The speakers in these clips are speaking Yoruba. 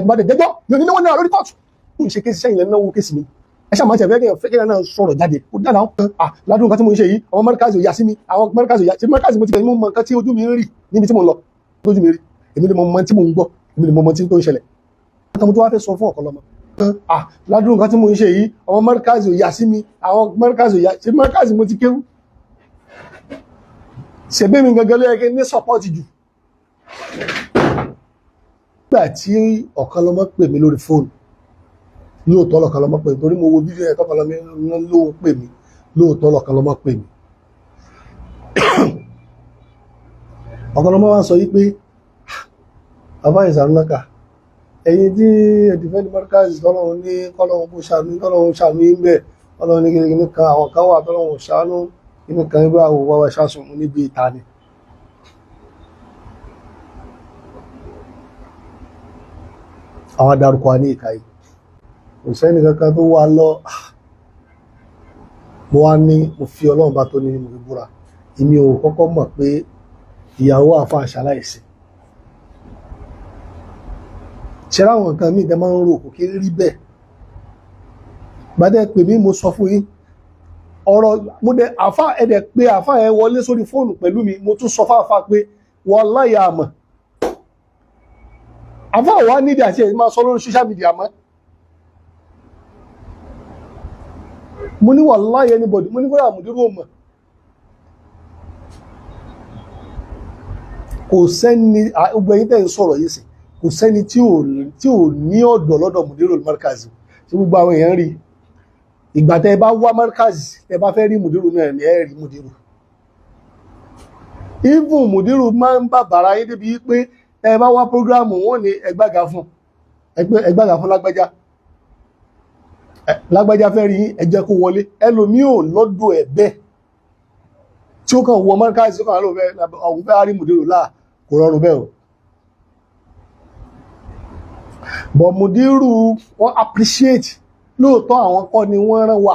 ìbàdàn jẹ́jọ́ mi ò ní náwó náà lórí kóòtù kò ń ṣe kéèsì sẹ́yìn lẹ́nu náwó kéèsì mi ẹ ṣáà máa tẹ̀ fẹ́kẹ́ náà sọ̀rọ̀ jáde ó dáná ládùn nǹkan tí mo ń ṣe yìí àwọn Morkaz ò yà sí mi àwọn Morkaz ò yà sí Morkaz mo ti bẹ̀rẹ̀ mo mọ nǹkan tí ojú mi ń rí níbi tí mo ń lọ lójú mi rí èmi ni mo mọ tí mo ń gbọ́ èmi ni mo mọ tí tó ń ṣẹlẹ̀ mo tó wá fẹ́ sọ fún ọ̀kọ́lọ́mọ ládùn nǹkan tí mo ń ṣe yìí àwọn Morkaz ò yà sí mi àwọn Morkaz ò yà sí Morkaz mo ti kéwú ṣègbè mi gangan ló yẹ kí ní support jù nígbà tí ọ̀kọ́lọ́mọ pè mí lórí fóònù lóòótọ́ lọ́kọ́lọ́mọ pè mí torí mo wo fídíò ẹ̀ tọ́kọ́lọ́mọ ló pè mí lóòótọ́ lọ́kọ́lọ́mọ pè mí ọ̀kọ́lọ́mọ wá sọ yí pé bàbá ìsànlọ́kà ẹ̀yin tí ẹ̀dìfẹ́ndì Morkaz tọ́lọ́run ní kọ́lọ́run bó ṣàánú tọ́lọ́run ṣàánú yín bẹ́ẹ̀ ọlọ́run ní kíní kan àwọn kan wà tọ́lọ́run ṣàánú kíní kan nígbà wo wá ṣàṣùn níbi ìta ni. àwọn adarúkọ wa ní ìka yìí kò sẹ́ni kankan tó wá lọ mo wá ní mo fi ọlọ́run bá tó ní mo fi búra èmi ò kọ́kọ́ mọ̀ pé ìyàwó àfa àṣàláìsí ṣe ráwọn nǹkan míì tẹ́ máa ń rò kò kí rí bẹ́ẹ̀ gbadẹ́ pè mí mo sọ fún yín ọ̀rọ̀ mo dẹ̀ àfa ẹ̀dẹ̀ pé àfa ẹ̀ wọlé sórí fóònù pẹ̀lú mi mo tún sọ fáfá pé wallahi àmọ́ àfa wa nídìí àti ẹ̀ máa sọ lórí social media mọ́ mo ní wallahi anybody mo ní kó yà mùdírò mọ̀ kò sẹ́ni ọgbẹ̀yìn tẹ́ ń sọ̀rọ̀ yìí sí kò sẹ́ni tí ò ní ọ̀dọ̀ lọ́dọ̀ mùdírò Morkaz tí gbogbo àwọn èèyàn rí ìgbà tẹ́ bá wá Morkaz tẹ́ bá fẹ́ rí mùdírò náà ní ẹ rí mùdírò even mùdírò máa ń bàbàrà yín débi pé tẹ́ bá wá prógráàmù wọn ní ẹgbàgà fún lágbájá fẹ́ rí ẹ jẹ́ kó wọlé ẹlòmíì ò lọ́dọ̀ ẹ̀ bẹ́ẹ̀ tí ó kàn wọ Morkaz tí ó kàn lọ ọ̀hún fẹ́ rí mùdírò láà kò rọrùn bẹ́ẹ̀ o but mùdírù wọ́n appreciate lóòótọ́ àwọn kọ́ ni wọ́n rán wa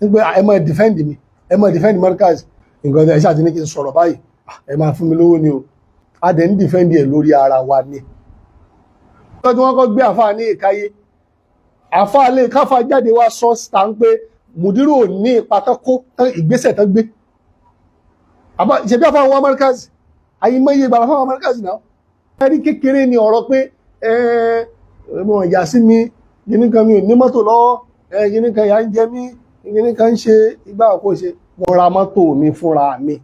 nígbà ẹ máa defend mi ẹ máa defend Morkaz nǹkan ẹ ṣáà ti ní kí n sọ̀rọ̀ báyìí ẹ máa fún mi lówó ni o a dẹ̀ ń defend ẹ̀ lórí ara wa ni ọjọ́ tí wọ́n kọ́ gbé àfáà ní ìkáyé àfáà lè káfà jáde wá sọ síta ń pé mùdírù ò ní ipa tán kó ìgbésẹ̀ tán gbé ṣebí àfáà wọn Morkaz ayé mọ́yé ìgbà àfáà wọn Morkaz náà ẹ̀rí kékeré ni ọ̀rọ̀ pé mo ìyá sí mi gíní kan mi ò ní mọ́tò lọ́wọ́ gíní kan ìyá ń jẹ mí gíní kan ń ṣe igbá ọkọ ṣe mo ra mọ́tò mi fúnra mi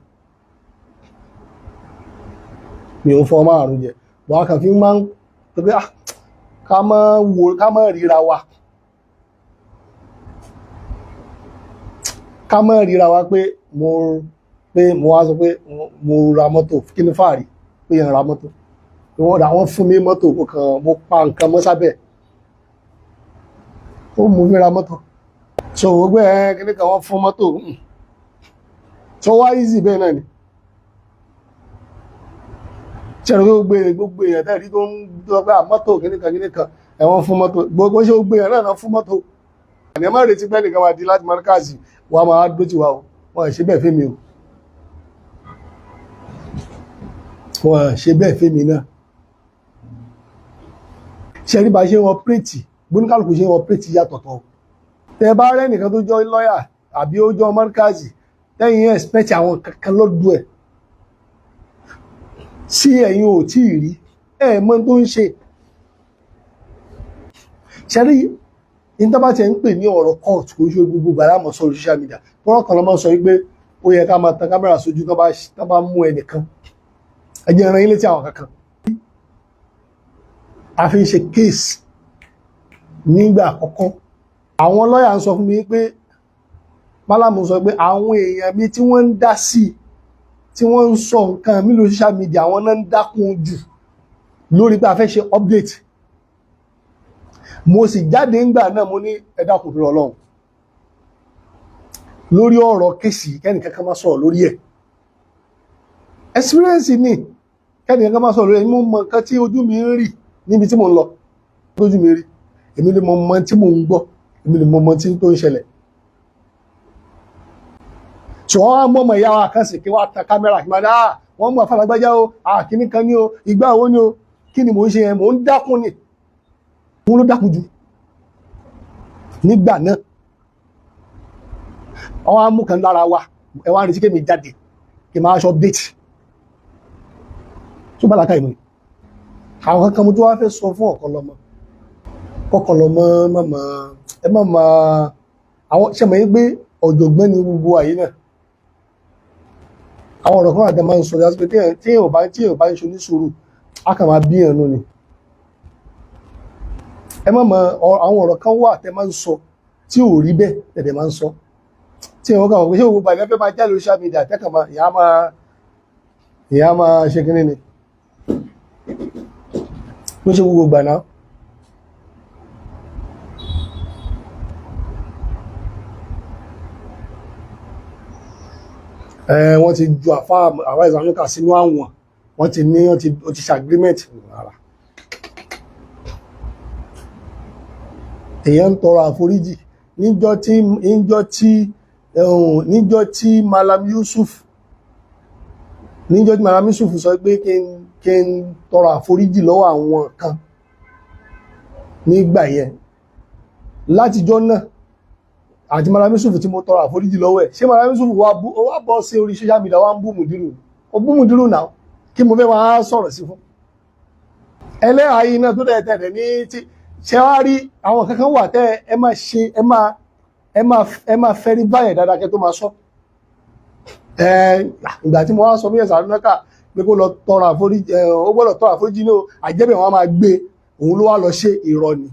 ò fọ́ márùn jẹ wọ́n kàn fi máa ń tó pé ká má ríra wa pé mo wá sọ pé mo ra mọ́tò kí ni fàárí pé yẹn ra mọ́tò wọ́n fún mi mọ́tò kan mo pa nǹkan mọ́ sábẹ́ ó mú mi ra mọ́tò so gbogbo ẹ̀ kí ní kan wọ́n fún mọ́tò so wá easy bẹ́ẹ̀ náà ni ṣẹ̀rọ gbogbo èèyàn tẹ́rí tó ń dọ́gbà mọ́tò kí ní kan ẹ̀wọ̀n fún mọ́tò gbogbo ṣe gbogbo èèyàn náà fún mọ́tò àní ẹ má retí pé nìkan wà di láti Morkaz wà máa dó ti wà o wọ́n ṣe bẹ́ẹ̀ fẹ́mi o wọ́n ṣe bẹ́ẹ̀ fẹ́mi náà ṣẹ́rí bá ṣe wọ́n pírètì gbóníkàlùkù ṣe wọ́n pírètì yàtọ̀tọ̀ tẹ́ bá rẹ́ nìkan tó jọ lọ́yà àbí ó jọ Morkaz tẹ́yìn ẹ̀spẹ́tì àwọn kankan lọ́dún ẹ̀ sí ẹ̀yin ò tí ì rí ẹ̀ mọ̀ tó ń ṣe ṣẹ́rí ìtọ́bá tẹ́ ń pè ní ọ̀rọ̀ court kò ṣe gbogbo gbàrà mọ̀ sọ social media tọ́rọ̀ kan lọ́mọ sọ wípé ó yẹ ká máa tan kámẹ́rà sójú tó bá mú ẹnìkan ẹjẹ́ ẹran ilé tí àwọn kankan a fi ń ṣe case nígbà àkọ́kọ́ àwọn lọ́yà ń sọ fún mi pé Málàmù sọ pé àwọn èèyàn mi tí wọ́n ń dá sí tí wọ́n ń sọ nǹkan mi lórí social media àwọn náà ń dákun jù lórí pé a fẹ́ ṣe update mo sì jáde ńgbà náà mo ní ẹ dákun tó Ọlọ́run lórí ọ̀rọ̀ kéèsì kẹ́nìkankan máa sọ̀rọ̀ lórí ẹ̀ experience ni kẹ́nìkankan máa sọ̀rọ̀ lórí ẹ̀ mo mọ nǹkan tí ojú mi ń rí níbi tí mo ń lọ lójú mi rí èmi ni mo mọ tí mo ń gbọ́ èmi ni mo mọ tí tó ń ṣẹlẹ̀ tí wọ́n á mọ́ ọmọ ìyá wa kan sì kí wọ́n ta kámẹ́rà kí wọ́n dá wọ́n mú àfàlágbájá o àkíní kan ní o ìgbà owó ní o kí ni mò ń ṣe yẹn mò ń dákun ni òun ló dákun jù nígbà náà. Àwọn amú kan lára wa ẹ wá ń retí kémi jáde kí máa ṣọ update tó bá láká ìmọ̀. Àwọn kankan mo tó wá fẹ́ sọ fún ọ̀kọ̀lọ́mọ mọ́mọ́ ẹ má máa àwọn ṣẹ́mọ̀ yí pé ọ̀jọ̀gbọ́n ni gbogbo àyè náà. Àwọn ọ̀rọ̀ kan àti máa ń sọ yá sí pé tí èèyàn bá ń ṣe oníṣòro a kàn máa bí ẹnu ni. Ẹ má mọ àwọn ọ̀rọ̀ kan wà tẹ́ máa ń sọ tí ò rí bẹ́ẹ̀ tẹ̀tẹ̀ máa ń sọ tí èèyàn kàn wọ́n pé ṣé gbogbo àgbẹ̀ fẹ́ máa jáde lórí social media tẹ́kàn máa ìyá máa ṣe kínní ni ló ṣe gbogbo gbà náà. Wọ́n ti ju àwa ìsànlọ́kà sínú àwọn wọ́n ti ṣe agreement rárá. Èèyàn ń tọrọ àforíjì níjọ́ tí Malam Yusuf sọ pé kí n tọrọ àforíjì lọ́wọ́ àwọn kan nígbà yẹn. Látijọ́ náà àti Malam Yusuf tí mo tọrọ àforíjì lọ́wọ́ ẹ̀, ṣé Malam Yusuf wá bọ́ sí orí social media wá ń bú mùdírù? Ó bú mùdírù náà kí mo fẹ́ máa sọ̀rọ̀ sí fún. Ẹlẹ́hàá yìí náà tó tẹ̀tẹ̀ ní tí ṣe wá rí àwọn kankan wà tẹ́ ẹ máa ṣe ẹ máa fẹ́ rí báyẹ̀ dáadáa kẹ́ tó máa sọ. Ìgbà tí mo wá sọ bí ẹ̀sà lọ́kà pé kó lọ tọrọ àforíjì ó gbọ́dọ̀ tọrọ àforíjì ní àjẹ́bẹ̀ wọn máa gbé òun ló wá lọ ṣe irọ́ ni.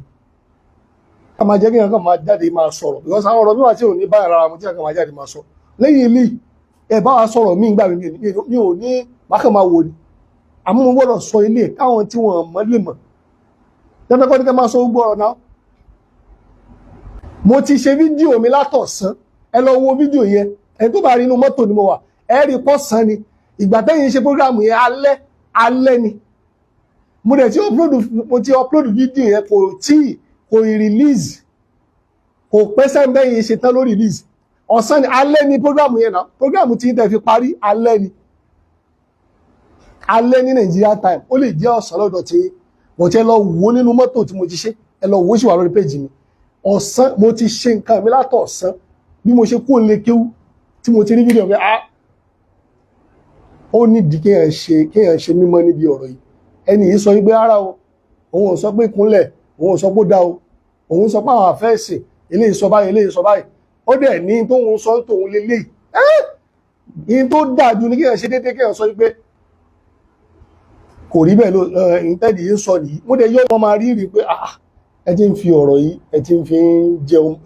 Ká máa jẹ́ kí nǹkan máa jáde máa sọ̀rọ̀ because àwọn ọ̀rọ̀ mi wà tí ò ní báyìí rárá mo tí nǹkan máa jáde máa sọ. Lẹ́yìn ilé ẹ bá wa sọ̀rọ̀ mí gbà mí ò ní mákàn máa wò ni. Àmọ́ mo gbọ́dọ̀ sọ ilé káwọn tí wọ́n mọ̀ lè mọ̀. Dandan kọ́ ní kẹ́ máa sọ gbogbo ọ̀rọ̀ náà. Mo ti ṣe fídíò mi látọ̀sán ẹ lọ wo fídíò yẹn ẹni tó bá rí inú mọ́tò ni mo wà ẹ rí pọ́sán ni ìgbà tẹ́yìn ṣe prógrámù yẹn alẹ́ ni. Mo dẹ̀ ti upload fídíò yẹn kò release kò pẹ́ sẹ́ńbẹ́yìn ṣe tán ló release ọ̀sán ni alẹ́ ni prógrámù yẹn náà prógrámù tí tẹ̀ fi parí alẹ́ ni Nigeria time ó lè jẹ́ ọ̀sán lọ́dọ̀ tí mo ti lọ wo nínú mọ́tò tí mo ti ṣe ẹ lọ wo sí wà lórí péjì mi ọ̀sán mo ti ṣe nǹkan mi látọ̀ ọ̀sán bí mo ṣe kó lè kéwú tí mo ti rí fídíò pé ó nídìí kéèyàn ṣe mímọ́ níbi ọ̀rọ̀ yìí. Ẹni yìí sọ wípé ara o òun ò sọ pé kúnlẹ̀ òun ò sọ pé ó dá o òun sọ pé àwọn àfẹ́ẹ̀sì eléyìí sọ báyìí ó dẹ̀ ní tóun sọ tóun lélẹ́yìí yìí tó dájú ní kéèyàn ṣe déédéé kéèyàn sọ wípé kò rí bẹ́ẹ̀ ló ìtẹ́dì yìí sọ nìyí. Mo dẹ̀ yọ wọn máa rí pé ẹ ti ń fi ọ̀rọ̀ yìí ẹ ti ń fi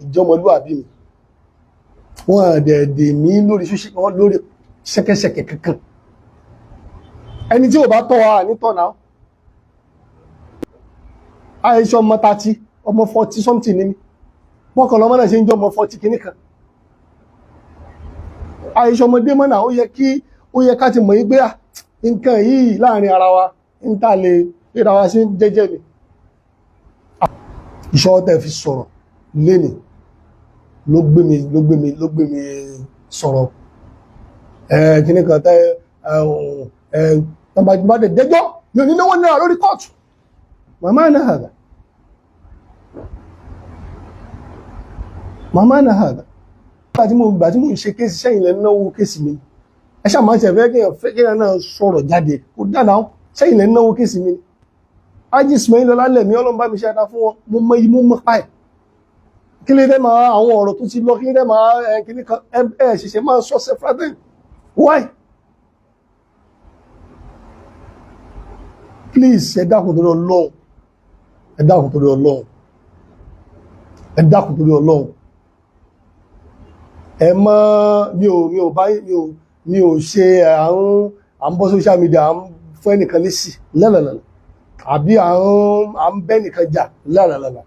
ìjọmọlúwàbí mi wọn àdẹ̀ẹ̀dẹ̀ mí lórí ṣẹ́kẹ́ṣẹkẹ̀ kankan. Ẹni tí ò bá tọ́ wa nítọ̀ náà àìṣe ọmọ 30 ọmọ 40 something ní mi wọ́n kàn lọ́mọ náà ṣe ń jọ ọmọ 40 kìíní kan. Àìṣe ọmọdé mọ́nà ó yẹ ká ti mọ̀ yí pé nǹkan yìí láàrin ara wa ń tà lè ríra wa sí jẹ́jẹ́ ni. Ìṣọ́ tẹ́ fi sọ̀rọ̀ lénìí ló gbé mi sọ̀rọ̀ kìíní kan tẹ́ tọ́bàjúmọ́ dẹ̀ dẹjọ́ mi ò ní náwó náà lórí kọ́ọ̀tù màmá náà hàdà gbà tí mo ń ṣe kéèsì sẹ́yìn lẹ́ náwó kéèsì mi ẹ ṣàmà ṣe fẹ́ kéèyàn náà sọ̀rọ̀ jáde kò dáná sẹ́yìn lẹ́ náwó kéèsì mi Ájì Ismail lọ́lálẹ̀ mi ọlọ́mbà mi ṣe àdá fún wọn mo mọ imú mọ́ páì kí lè dẹ́ máa àwọn ọ̀rọ̀ tó ti lọ kí lè dẹ́ máa kíní kan ṣẹ̀ṣẹ̀ máa sọ́sẹ̀ fratern why please ẹ dákun torí Ọlọ́run ẹ dákun torí Ọlọ́run ẹ dákun torí Ọlọ́run ẹ mọ́ mi ò ṣe à ń bọ́ social media à ń fún ẹnìkan lésì lẹ́lẹ̀lẹ́lẹ̀ àbí à ń bẹ́ nìkan jà lẹ́lẹ̀lẹ́lẹ̀